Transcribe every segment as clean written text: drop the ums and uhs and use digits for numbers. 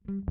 Hello,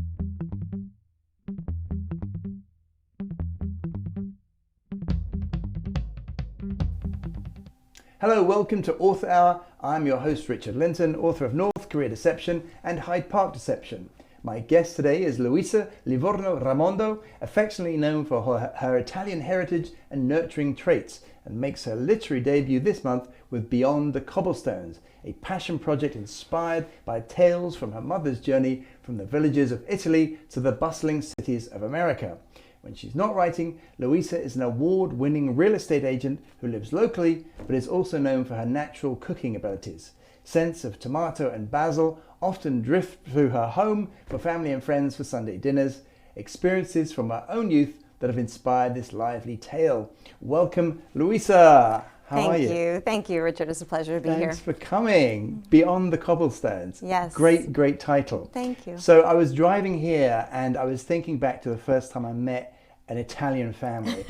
welcome to Author Hour. I'm your host Richard Lyntton, author of North Korea Deception and Hyde Park Deception. My guest today is Luisa Livorno Ramondo, affectionately known for her Italian heritage and nurturing traits, and makes her literary debut this month with Beyond the Cobblestones, a passion project inspired by tales from her mother's journey from the villages of Italy to the bustling cities of America. When she's not writing, Luisa is an award-winning real estate agent who lives locally, but is also known for her natural cooking abilities. Scents of tomato and basil often drift through her home for family and friends for Sunday dinners, experiences from her own youth that have inspired this lively tale. Welcome, Luisa. How are you? Thank you, Richard. It's a pleasure to be here. Thanks for coming. Beyond the Cobblestones. Yes. Great title. Thank you. So I was driving here and I was thinking back to the first time I met an Italian family.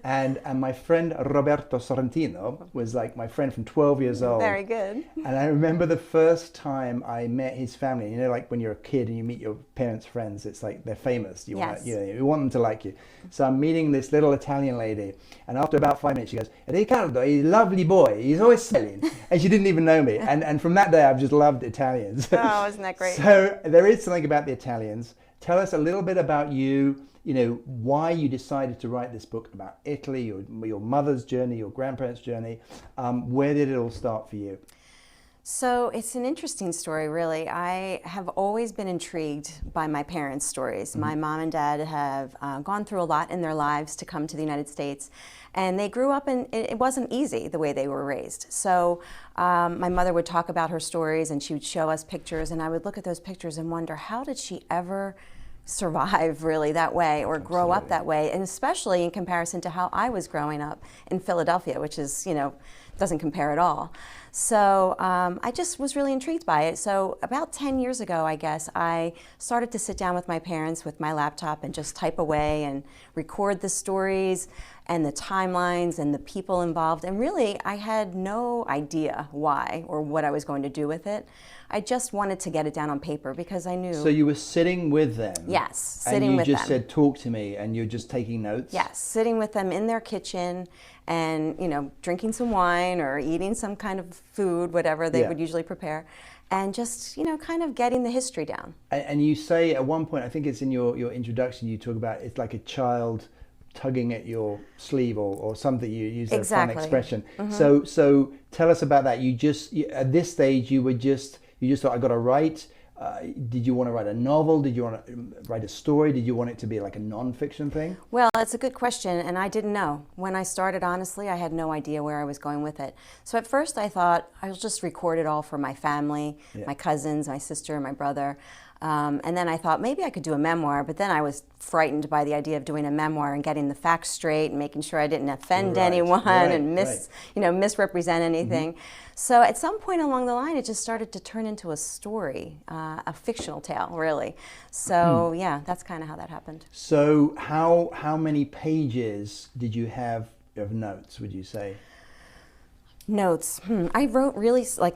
and my friend Roberto Sorrentino was like my friend from 12 years old. Very good. And I remember the first time I met his family. You know, like when you're a kid and you meet your parents' friends, it's like they're famous. You want them to like you. So I'm meeting this little Italian lady, and after about 5 minutes she goes, "Riccardo, he's a lovely boy. He's always smiling." And she didn't even know me. And from that day I've just loved Italians. Oh, isn't that great? So there is something about the Italians. Tell us a little bit about you. You know, why you decided to write this book about Italy, your mother's journey, your grandparents' journey. Where did it all start for you? So it's an interesting story, really. I have always been intrigued by my parents' stories. My mom and dad have gone through a lot in their lives to come to the United States, and they grew up and it wasn't easy the way they were raised. So my mother would talk about her stories and she would show us pictures, and I would look at those pictures and wonder, how did she ever survive really that way or grow up that way, and especially in comparison to how I was growing up in Philadelphia, which is, doesn't compare at all. So I just was really intrigued by it. So about 10 years ago, I guess, I started to sit down with my parents with my laptop and just type away and record the stories and the timelines and the people involved. And really, I had no idea why or what I was going to do with it. I just wanted to get it down on paper because I knew. So you were sitting with them? Yes, sitting with them. And you just said, "Talk to me," and you're just taking notes? Yes, sitting with them in their kitchen and, drinking some wine or eating some kind of food, whatever they would usually prepare, and just, kind of getting the history down. And you say at one point, I think it's in your introduction, you talk about it's like a child tugging at your sleeve or something. You use a fun expression. Mm-hmm. So tell us about that. At this stage, you just thought, I got to write. Did you want to write a novel? Did you want to write a story? Did you want it to be like a non-fiction thing? Well, it's a good question, and I didn't know. When I started, honestly, I had no idea where I was going with it. So at first I thought, I'll just record it all for my family, my cousins, my sister, my brother. And then I thought maybe I could do a memoir, but then I was frightened by the idea of doing a memoir and getting the facts straight and making sure I didn't offend anyone and misrepresent anything. Mm-hmm. So at some point along the line, it just started to turn into a story, a fictional tale, really. So that's kind of how that happened. So how many pages did you have of notes, would you say? Notes. I wrote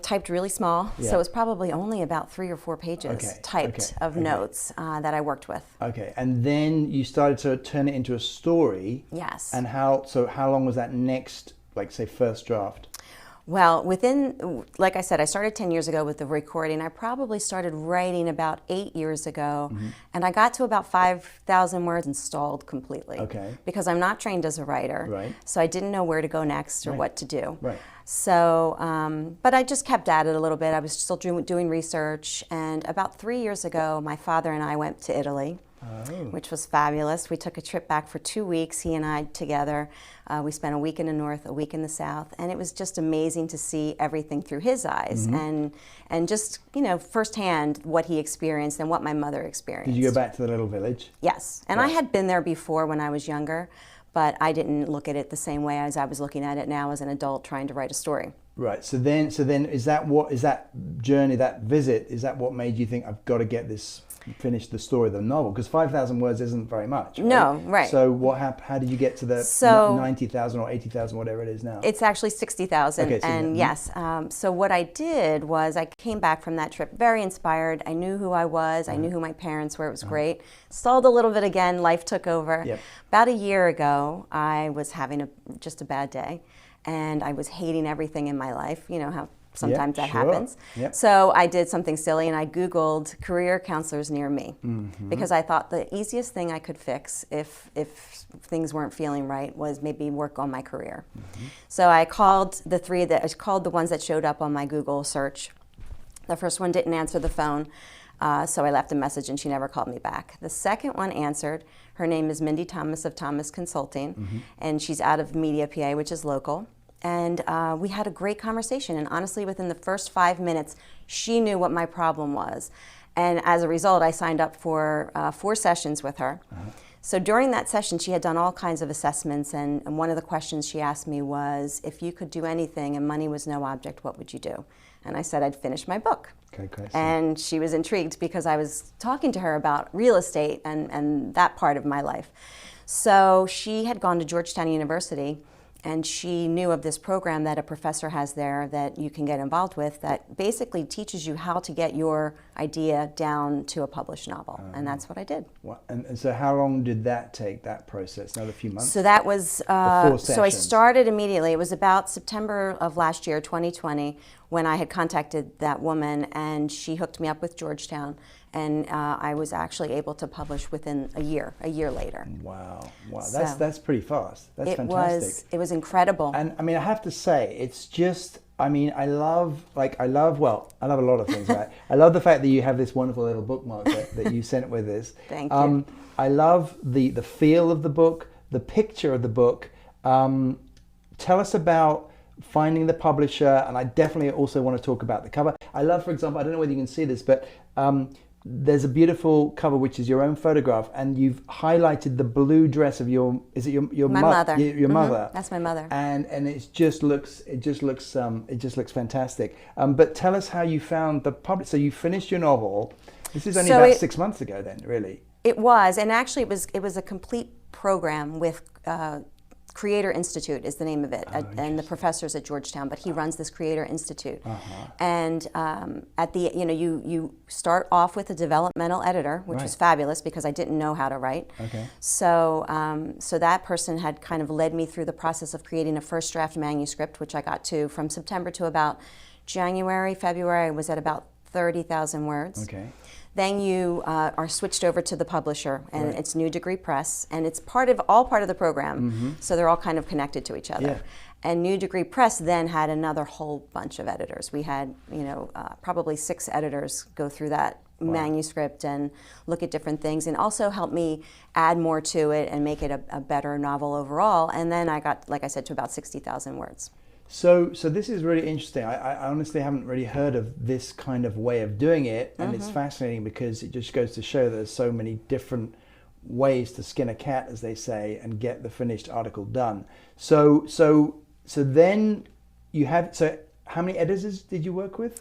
typed really small, so it was probably only about 3 or 4 pages typed of notes that I worked with. Okay, and then you started to turn it into a story. Yes. And how long was that next, first draft? Well, like I said, I started 10 years ago with the recording. I probably started writing about 8 years ago, and I got to about 5,000 words and stalled completely. Okay. Because I'm not trained as a writer, so I didn't know where to go next or what to do. Right. So, but I just kept at it a little bit. I was still doing research, and about 3 years ago, my father and I went to Italy. Which was fabulous. We took a trip back for 2 weeks, he and I together. We spent a week in the north, a week in the south, and it was just amazing to see everything through his eyes and just, firsthand what he experienced and what my mother experienced. Did you go back to the little village? Yes, and I had been there before when I was younger, but I didn't look at it the same way as I was looking at it now as an adult trying to write a story. Right. So then is that journey, that visit, is that what made you think I've got to get this, finish the story of the novel? Because 5,000 words isn't very much. Right? No, right. So what happened? How did you get to the 90,000 or 80,000, whatever it is now? It's actually 60,000. Okay, and yes, so what I did was I came back from that trip very inspired. I knew who I was. I knew who my parents were. It was great. Stalled a little bit again. Life took over. Yep. About a year ago, I was having just a bad day, and I was hating everything in my life. You know how sometimes that happens. Yep. So I did something silly, and I Googled career counselors near me, because I thought the easiest thing I could fix if things weren't feeling right was maybe work on my career. So I called the ones that showed up on my Google search. The first one didn't answer the phone, so I left a message, and she never called me back. The second one answered. Her name is Mindy Thomas of Thomas Consulting, and she's out of Media, PA, which is local. And we had a great conversation. And honestly, within the first 5 minutes, she knew what my problem was. And as a result, I signed up for 4 sessions with her. So during that session, she had done all kinds of assessments. And one of the questions she asked me was, if you could do anything and money was no object, what would you do? And I said I'd finish my book. Okay, great. And she was intrigued because I was talking to her about real estate and that part of my life. So she had gone to Georgetown University, and she knew of this program that a professor has there that you can get involved with that basically teaches you how to get your idea down to a published novel. And that's what I did. And so how long did that take, that process? Another few months? So that was, 4 so I sessions. started immediately. It was about September of last year, 2020, when I had contacted that woman, and she hooked me up with Georgetown. And I was actually able to publish within a year later. Wow, So that's pretty fast. That's fantastic. It was incredible. And I mean, I have to say, it's just, I mean, I love a lot of things, right? I love the fact that you have this wonderful little bookmark that you sent with us. Thank you. I love the feel of the book, the picture of the book. Tell us about finding the publisher, and I definitely also want to talk about the cover. I love, for example, I don't know whether you can see this, but there's a beautiful cover which is your own photograph, and you've highlighted the blue dress of your mother. Your mother. That's my mother. And it just looks fantastic. But tell us how you found the public. So you finished your novel. This is only about 6 months ago, then, really. It was, and actually it was a complete program with. Creator Institute is the name of it, and the professor's at Georgetown, but he runs this Creator Institute. And at the, you start off with a developmental editor, which was fabulous because I didn't know how to write. So, so that person had kind of led me through the process of creating a first draft manuscript, which I got to from September to about February, I was at about 30,000 words. Then you are switched over to the publisher, and it's New Degree Press, and it's all part of the program, so they're all kind of connected to each other. And New Degree Press then had another whole bunch of editors. We had, probably 6 editors go through that manuscript and look at different things, and also help me add more to it and make it a better novel overall. And then I got, like I said, to about 60,000 words. So this is really interesting. I honestly haven't really heard of this kind of way of doing it, and it's fascinating because it just goes to show that there's so many different ways to skin a cat, as they say, and get the finished article done. So then you have. So how many editors did you work with?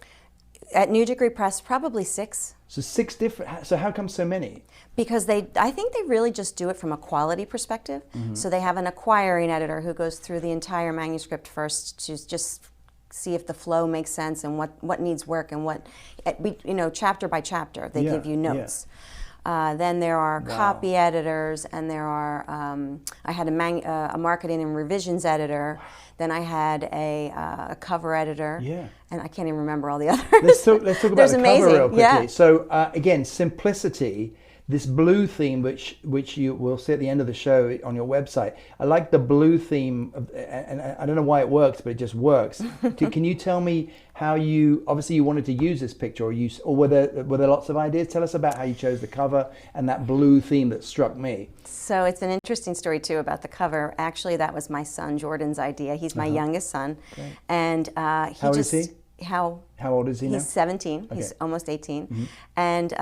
At New Degree Press, probably 6. So 6 different. So how come so many? Because I think they really just do it from a quality perspective. So they have an acquiring editor who goes through the entire manuscript first to just see if the flow makes sense and what needs work and what, chapter by chapter, they give you notes. Then there are copy editors, and there are, I had a marketing and revisions editor. Then I had a cover editor, and I can't even remember all the others. Let's talk about the cover real quickly. Yeah. So again, simplicity. This blue theme, which you will see at the end of the show on your website. I like the blue theme, and I don't know why it works, but it just works. Can you tell me how obviously you wanted to use this picture, or were there lots of ideas? Tell us about how you chose the cover and that blue theme that struck me. So it's an interesting story too about the cover. Actually, that was my son Jordan's idea. He's my youngest son, and how old is he? How old is he now? He's 17. Okay. He's almost 18. And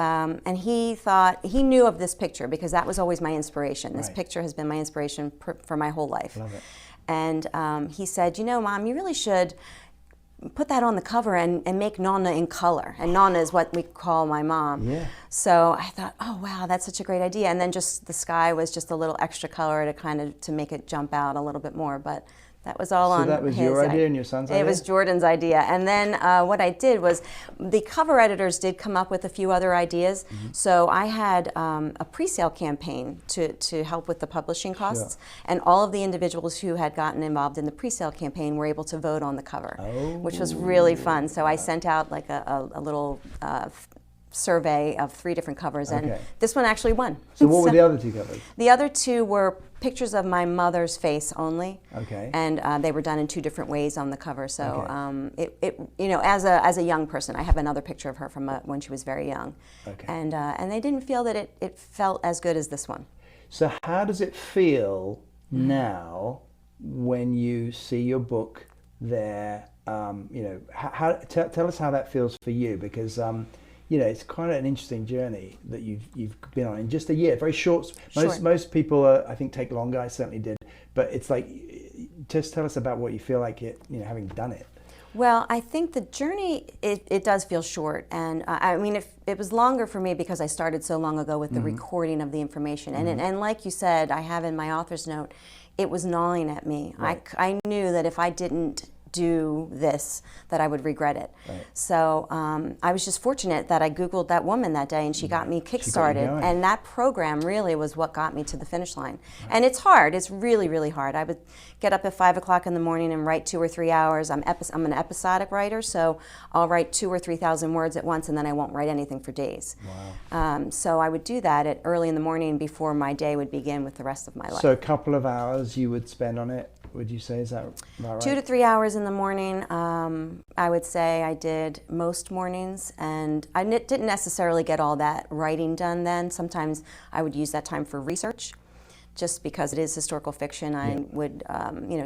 he knew of this picture because that was always my inspiration. This picture has been my inspiration for my whole life. Love it. And he said, Mom, you really should put that on the cover and make Nonna in color. And Nonna is what we call my mom. Yeah. So I thought, oh wow, that's such a great idea. And then just the sky was just a little extra color to make it jump out a little bit more. But that was all on his. So that was your idea and your son's idea? It was Jordan's idea. And then what I did was, the cover editors did come up with a few other ideas. So I had a pre-sale campaign to help with the publishing costs. Sure. And all of the individuals who had gotten involved in the pre-sale campaign were able to vote on the cover, which was really fun. So I sent out like a little survey of 3 different covers, and this one actually won. So what were the other 2 covers? The other 2 were pictures of my mother's face only, and they were done in 2 different ways on the cover. So as a young person, I have another picture of her from when she was very young, and they didn't feel that it felt as good as this one. So how does it feel now when you see your book there? Tell us how that feels for you, because it's quite an interesting journey that you've been on in just a year. Very short. Most people, I think, take longer. I certainly did. But it's like, just tell us about what you feel like having done it. Well, I think the journey, it does feel short. And I mean, it was longer for me because I started so long ago with the recording of the information. And like you said, I have in my author's note, it was gnawing at me. Right. I knew that if I didn't do this, that I would regret it. Right. So I was just fortunate that I Googled that woman that day, and she got me kickstarted, and that program really was what got me to the finish line. Right. And it's hard. It's really, really hard. I would get up at 5 o'clock in the morning and write 2 or 3 hours. I'm an episodic writer, so I'll write 2,000 or 3,000 words at once, and then I won't write anything for days. Wow. So I would do that at early in the morning before my day would begin with the rest of my life. So a couple of hours you would spend on it, would you say? Is that right? 2 to 3 hours in the morning. I would say I did most mornings, and I didn't necessarily get all that writing done then. Sometimes I would use that time for research, just because it is historical fiction. I would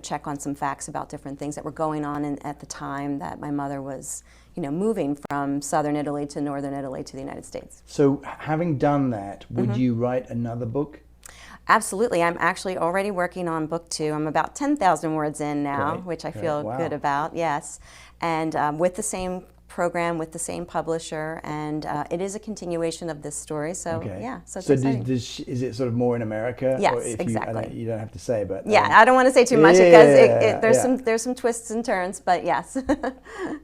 check on some facts about different things that were going on at the time that my mother was moving from southern Italy to northern Italy to the United States. So having done that, would you write another book? Absolutely. I'm actually already working on book 2. I'm about 10,000 words in now, which I feel good about, yes. And with the same program, with the same publisher, and it is a continuation of this story, so yeah. So is it sort of more in America? Yes, or if exactly. You don't have to say, but... Yeah, I don't want to say too much because there's some twists and turns, but yes.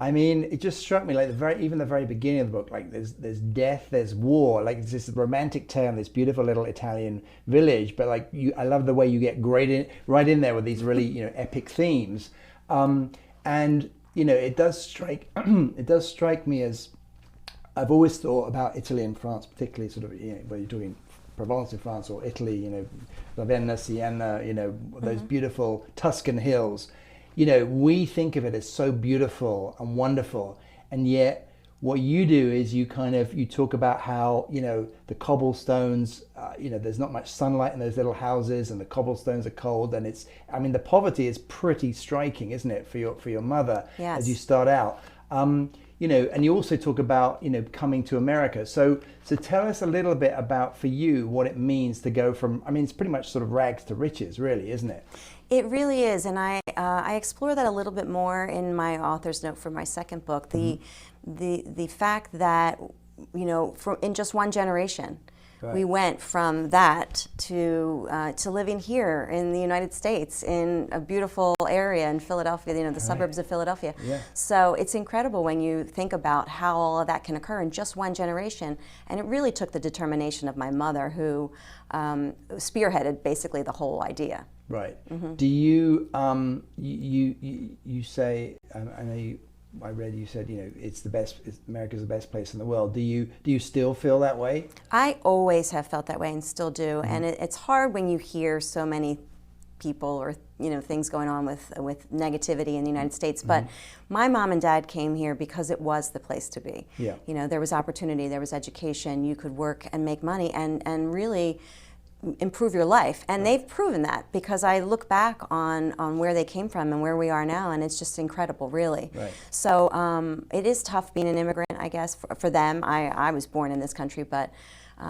I mean, it just struck me, like even the very beginning of the book, like there's death, there's war, like it's this romantic tale in this beautiful little Italian village, but like I love the way you get right in there with these really epic themes, and it does strike me as, I've always thought about Italy and France, particularly sort of where you're talking Provence in France, or Italy, Ravenna, Siena, those beautiful Tuscan hills. We think of it as so beautiful and wonderful, and yet what you do is you talk about how the cobblestones, there's not much sunlight in those little houses, and the cobblestones are cold, and the poverty is pretty striking, isn't it, for your mother? Yes. As you start out, and you also talk about coming to America. So tell us a little bit about, for you, what it means to go from, it's pretty much sort of rags to riches, really, isn't it? It really is, and I explore that a little bit more in my author's note for my second book. The fact that in just one generation, we went from that to living here in the United States in a beautiful area in Philadelphia, the suburbs of Philadelphia. Yeah. So it's incredible when you think about how all of that can occur in just one generation, and it really took the determination of my mother, who spearheaded basically the whole idea. Right. Do you you say, I know I read you said it's the best. America's the best place in the world. Do you still feel that way? I always have felt that way and still do. And it's hard when you hear so many people or things going on with negativity in the United States. But my mom and dad came here because it was the place to be. Yeah. There was opportunity, there was education. You could work and make money and really improve your life, and they've proven that, because I look back on where they came from and where we are now, and it's just incredible, really. Right. So it is tough being an immigrant, I guess, for them. I was born in this country, but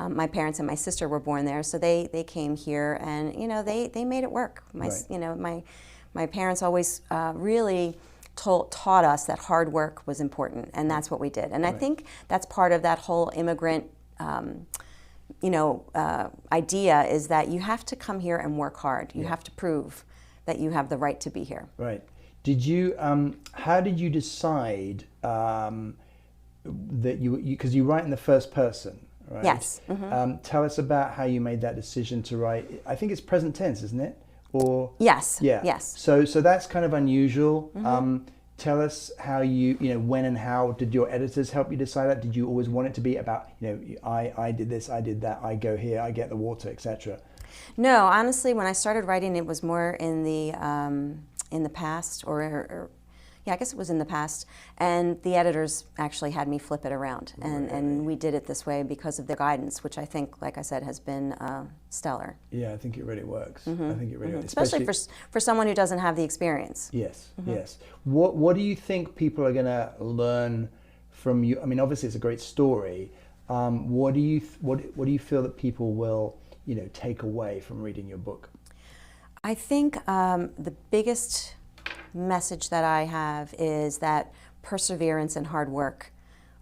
my parents and my sister were born there, so they came here, and they made it work. My parents always really taught us that hard work was important, and that's what we did. And I think that's part of that whole immigrant idea, is that you have to come here and work hard. You have to prove that you have the right to be here. Right. Did you? How did you decide that because you write in the first person, right? Yes. Mm-hmm. Tell us about how you made that decision to write. I think it's present tense, isn't it? Or yes. Yeah. Yes. So that's kind of unusual. Mm-hmm. Tell us how when and how did your editors help you decide that? Did you always want it to be about, I did this, I did that, I go here, I get the water, etc.? No, honestly, when I started writing, it was more in the past, or I guess it was in the past, and the editors actually had me flip it around, and we did it this way because of their guidance, which I think, like I said, has been stellar. Yeah, I think it really works. Mm-hmm. I think it really works. Especially for someone who doesn't have the experience. Yes, yes. What do you think people are going to learn from you? I mean, obviously it's a great story. What do you feel that people will take away from reading your book? I think the biggest message that I have is that perseverance and hard work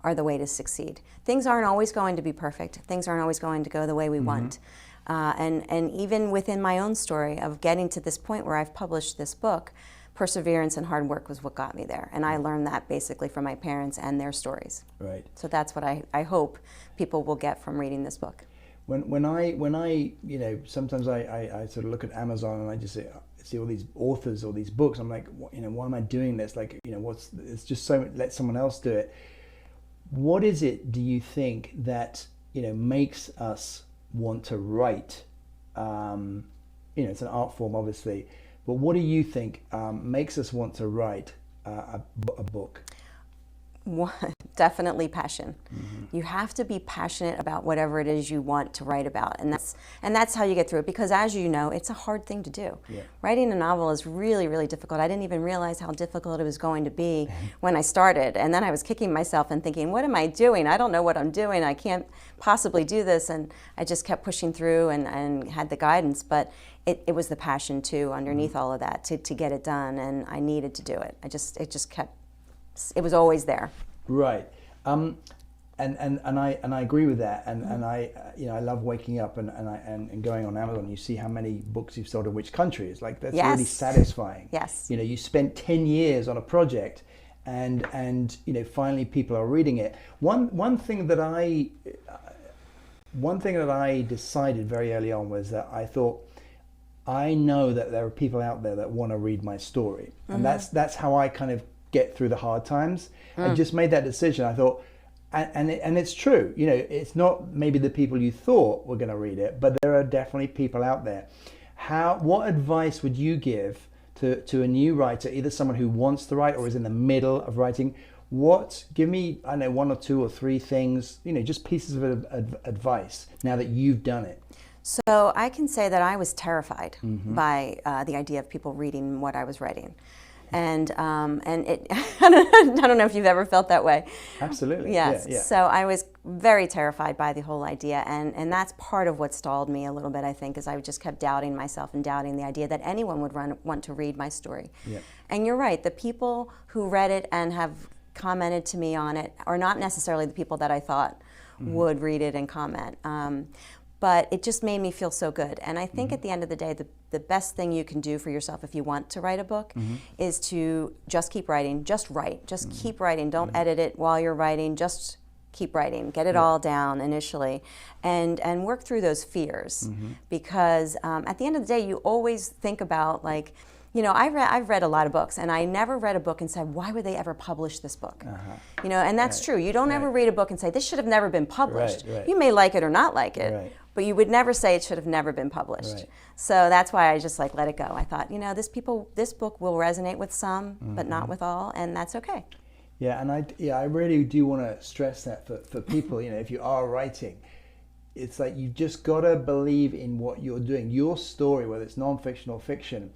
are the way to succeed. Things aren't always going to be perfect. Things aren't always going to go the way we want. And even within my own story of getting to this point where I've published this book, perseverance and hard work was what got me there. And I learned that basically from my parents and their stories. Right. So that's what I hope people will get from reading this book. When I sometimes I sort of look at Amazon and I just see all these authors or these books. I'm like, why am I doing this? Like, it's just so, let someone else do it. What is it, do you think, that makes us want to write? It's an art form, obviously, but what do you think makes us want to write a book? One, definitely passion. Mm-hmm. You have to be passionate about whatever it is you want to write about, and that's how you get through it, because as you know, it's a hard thing to do. Yeah. Writing a novel is really, really difficult. I didn't even realize how difficult it was going to be when I started, and then I was kicking myself and thinking, what am I doing? I don't know what I'm doing. I can't possibly do this, and I just kept pushing through and had the guidance, but it was the passion too underneath all of that to get it done, and I needed to do it. It was always there. Right. And I agree with that, and I love waking up and going on Amazon. You see how many books you've sold in which countries. Like, that's really satisfying. Yes. You spent 10 years on a project, and finally people are reading it. One thing that I decided very early on was that I thought, I know that there are people out there that want to read my story, and that's how I kind of get through the hard times. I just made that decision. I thought, and it's true. It's not maybe the people you thought were going to read it, but there are definitely people out there. What advice would you give to a new writer, either someone who wants to write or is in the middle of writing? Give me, I don't know, 1 or 2 or 3 things, just pieces of advice now that you've done it. So I can say that I was terrified by the idea of people reading what I was writing. And it, I don't know if you've ever felt that way. Absolutely. Yes. Yeah. So I was very terrified by the whole idea, and that's part of what stalled me a little bit, I think, is I just kept doubting myself and doubting the idea that anyone would want to read my story. Yeah. And you're right, the people who read it and have commented to me on it are not necessarily the people that I thought would read it and comment. But it just made me feel so good. And I think at the end of the day, the best thing you can do for yourself if you want to write a book is to just keep writing, just write, just keep writing. Don't edit it while you're writing, just keep writing, get it all down initially, and work through those fears. Because at the end of the day, you always think about, like, I've read a lot of books, and I never read a book and said, why would they ever publish this book? And that's true. You don't ever read a book and say, this should have never been published. You may like it or not like it, but you would never say it should have never been published. So that's why I just let it go. I thought, this book will resonate with some, but not with all, and that's okay. Yeah, and I really do want to stress that for people, if you are writing, it's like you've just got to believe in what you're doing. Your story, whether it's nonfiction or fiction,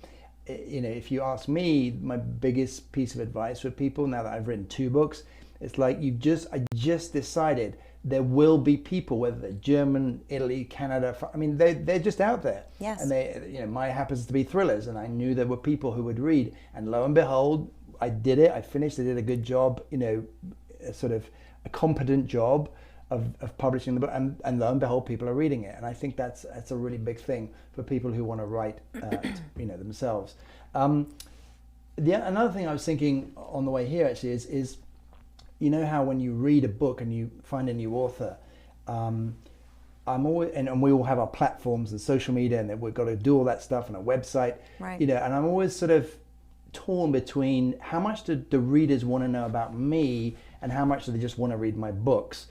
if you ask me, my biggest piece of advice for people now that I've written 2 books, it's like I just decided there will be people, whether they're German, Italy, Canada, they're just out there. Yes. And mine happens to be thrillers, and I knew there were people who would read, and lo and behold, I did it. I finished. I did a good job. You know, sort of a competent job of publishing the book, and lo and behold, people are reading it. And I think that's a really big thing for people who want to write, you know, themselves. Another thing I was thinking on the way here actually is, you know how when you read a book and you find a new author, I'm always, and we all have our platforms and social media, and we've got to do all that stuff on a website, right. You know, and I'm always sort of torn between how much do the readers want to know about me and how much do they just want to read my books.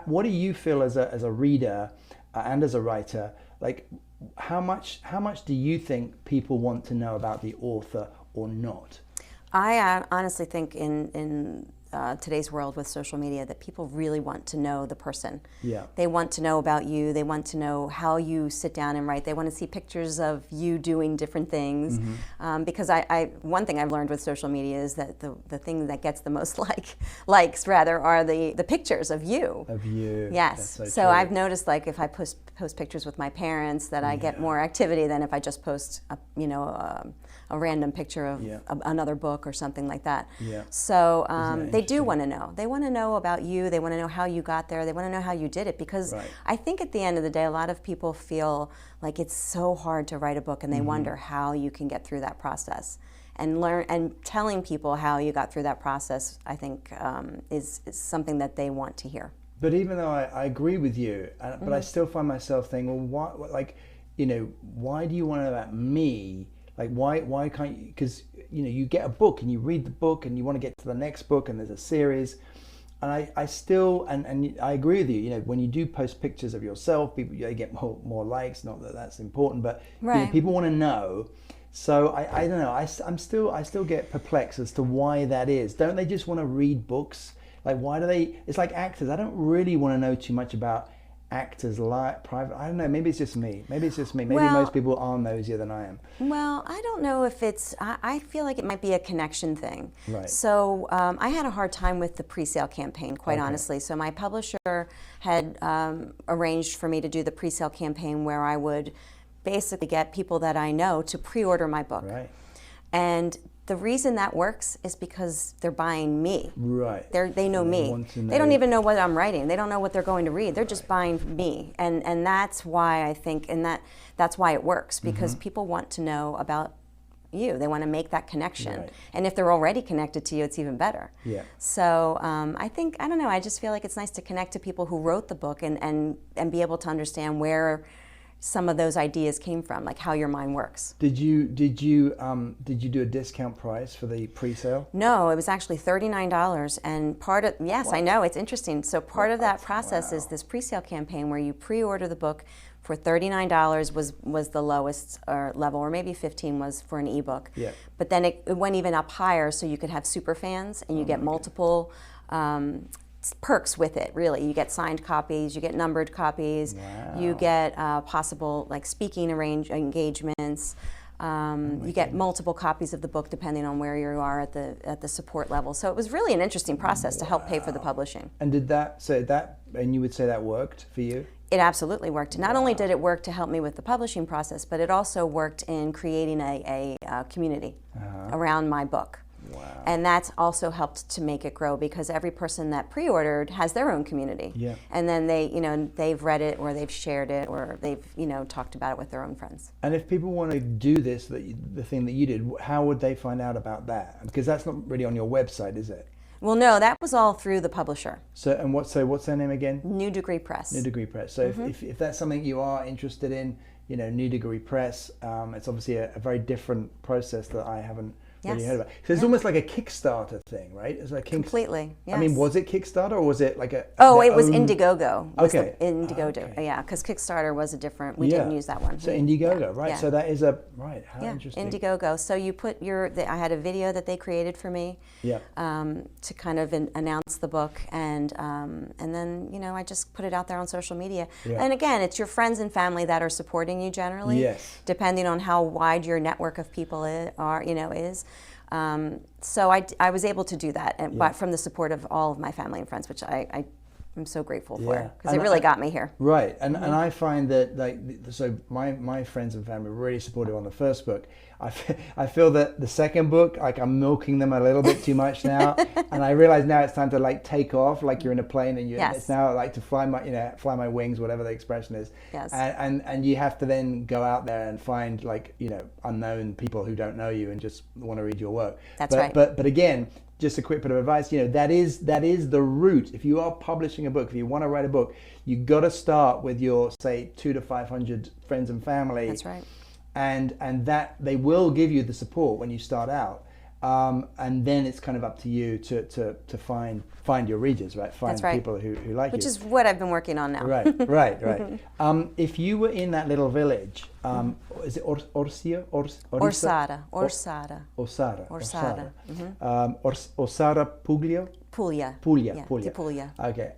What do you feel as a reader and as a writer, like how much do you think people want to know about the author or not? I honestly think in today's world with social media that people really want to know the person. Yeah. They want to know about you. They want to know how you sit down and write. They want to see pictures of you doing different things. Mm-hmm. Because one thing I've learned with social media is that the thing that gets the most likes rather are the pictures of you. Of you. Yes. So I've noticed, like, if I post pictures with my parents, that I get more activity than if I just post a random picture of another book or something like that. Yeah. So they do want to know. They want to know about you. They want to know how you got there. They want to know how you did it, because I think at the end of the day, a lot of people feel like it's so hard to write a book, and they wonder how you can get through that process. And telling people how you got through that process, I think, is something that they want to hear. But even though I agree with you, but I still find myself thinking, well, why, like, you know, why do you want to know about me? Like, why can't you? Because, you know, you get a book and you read the book and you want to get to the next book and there's a series. And I still, and I agree with you, you know, when you do post pictures of yourself, people, you get more likes, not that that's important, but you know, people want to know. So I don't know, I still get perplexed as to why that is. Don't they just want to read books? Like, why do they, it's like actors. I don't really want to know too much about actors private. I don't know, maybe it's just me. Maybe most people are nosier than I am. Well, I don't know if it's, I feel like it might be a connection thing. Right. So I had a hard time with the pre-sale campaign, quite honestly. So my publisher had arranged for me to do the pre-sale campaign where I would basically get people that I know to pre-order my book. Right. And the reason that works is because they're buying me. Right. They know me. They don't even know what I'm writing. They don't know what they're going to read. They're just buying me. And that's why I think, that's why it works, because people want to know about you. They want to make that connection. Right. And if they're already connected to you, it's even better. Yeah. So I think, I don't know, I just feel like it's nice to connect to people who wrote the book and be able to understand where some of those ideas came from, like how your mind works. Did you do a discount price for the pre-sale? No, it was actually $39, and part of, yes, I know, it's interesting. So part of that process is this pre-sale campaign where you pre-order the book for $39 was the lowest level, or maybe $15 was for an ebook. Yeah. But then it went even up higher, so you could have super fans, and you get multiple perks with it, really. You get signed copies, you get numbered copies, you get possible like speaking engagements, you get multiple copies of the book depending on where you are at the support level. So it was really an interesting process to help pay for the publishing. And and you would say that worked for you? It absolutely worked. Not only did it work to help me with the publishing process, but it also worked in creating a community around my book. Wow. And that's also helped to make it grow, because every person that pre-ordered has their own community. Yeah. And then they've read it, or they've shared it, or they've, talked about it with their own friends. And if people want to do this, the thing that you did, how would they find out about that? Because that's not really on your website, is it? Well, no, that was all through the publisher. So what's their name again? New Degree Press. New Degree Press. So if that's something you are interested in, New Degree Press, it's obviously a very different process that I haven't really heard about. So it's almost like a Kickstarter thing, right? It's like Completely, yes. I mean, was it Kickstarter, or was it like a... Oh, it was Indiegogo. Okay. Indiegogo, yeah, because Kickstarter was a different, we didn't use that one. So Indiegogo, right? Yeah. So that is how interesting. Indiegogo. So you put I had a video that they created for me to kind of announce the book, and then, I just put it out there on social media. Yeah. And again, it's your friends and family that are supporting you generally, depending on how wide your network of people is. So I was able to do that, but from the support of all of my family and friends, which I'm I'm so grateful Yeah. for, because it really got me here. Right, and I find that so my friends and family were really supportive on the first book. I feel that the second book, like I'm milking them a little bit too much now, and I realize now it's time to like take off, like you're in a plane, and it's now like to fly my wings, whatever the expression is. Yes. And you have to then go out there and find like unknown people who don't know you and just want to read your work. That's right. But again, just a quick bit of advice, that is the route. If you are publishing a book, if you want to write a book, you got to start with your, say, 200 to 500 friends and family. That's right. And that they will give you the support when you start out. And then it's kind of up to you to find your readers, right? Find people who like you. Which is what I've been working on now. Right. If you were in that little village, is it Orsara? Orsara Puglio? Puglia. Puglia. Okay.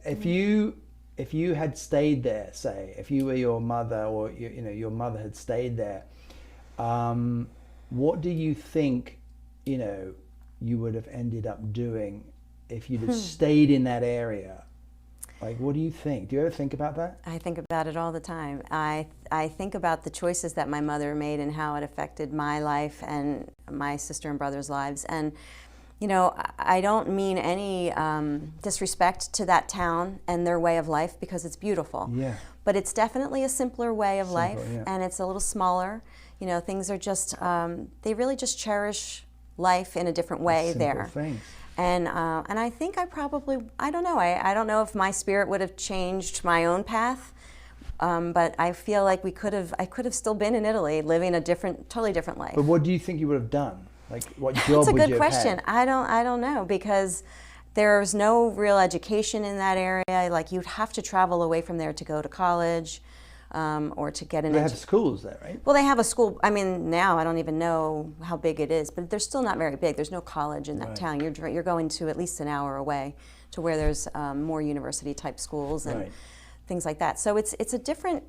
If you had stayed there, say, if you were your mother, or your mother had stayed there, what do you think you would have ended up doing if you'd have stayed in that area? Like, what do you think? Do you ever think about that? I think about it all the time. I think about the choices that my mother made and how it affected my life and my sister and brother's lives. And, I don't mean any disrespect to that town and their way of life, because it's beautiful. Yeah. But it's definitely a simpler way of life, and it's a little smaller. Things are just, they really just cherish life in a different way there. Things. And I think I don't know. I don't know if my spirit would have changed my own path, but I feel like I could have still been in Italy, living a totally different life. But what do you think you would have done? Like, what job would you have had? That's a good question. I don't know, because there's no real education in that area. Like, you'd have to travel away from there to go to college. Or to get an. They have schools there, right? Well, they have a school. I mean, now I don't even know how big it is, but they're still not very big. There's no college in that town. You're going to at least an hour away to where there's more university type schools and things like that. So it's a different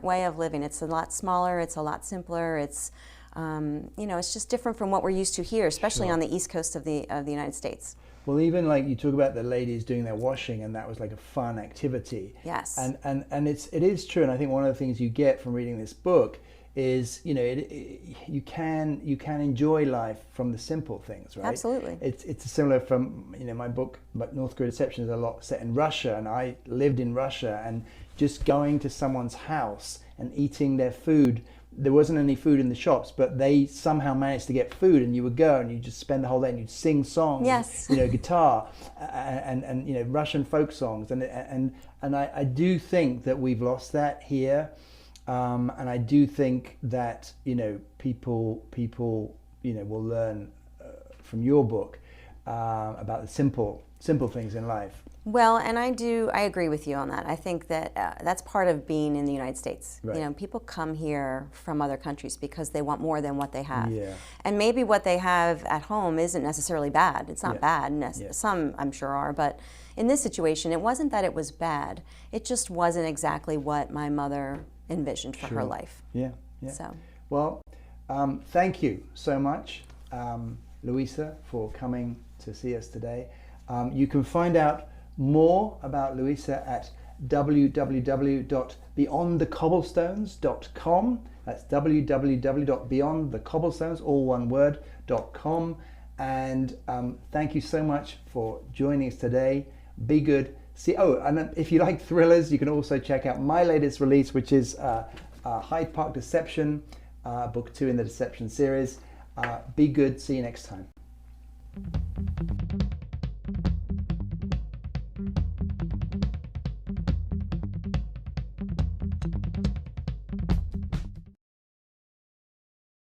way of living. It's a lot smaller. It's a lot simpler. It's it's just different from what we're used to here, especially on the East Coast of the United States. Well, even like you talk about the ladies doing their washing, and that was like a fun activity. Yes. And it is true, and I think one of the things you get from reading this book is you can enjoy life from the simple things, right? Absolutely. It's similar from my book, but North Korea Deception is a lot set in Russia, and I lived in Russia, and just going to someone's house and eating their food. There wasn't any food in the shops, but they somehow managed to get food, and you would go and you just spend the whole day and you'd sing songs, guitar and Russian folk songs, and I do think that we've lost that here, and I do think that people will learn from your book about the simple things in life. Well, and I agree with you on that. I think that that's part of being in the United States. Right. People come here from other countries because they want more than what they have. Yeah. And maybe what they have at home isn't necessarily bad. It's not bad. Some, I'm sure, are. But in this situation, it wasn't that it was bad. It just wasn't exactly what my mother envisioned for her life. Yeah. So. Well, thank you so much, Luisa, for coming to see us today. You can find out more about Luisa at www.beyondthecobblestones.com. That's www.beyondthecobblestones, all one word, .com. And thank you so much for joining us today. Be good. And if you like thrillers, you can also check out my latest release, which is Hyde Park Deception, book 2 in the Deception series. Be good. See you next time.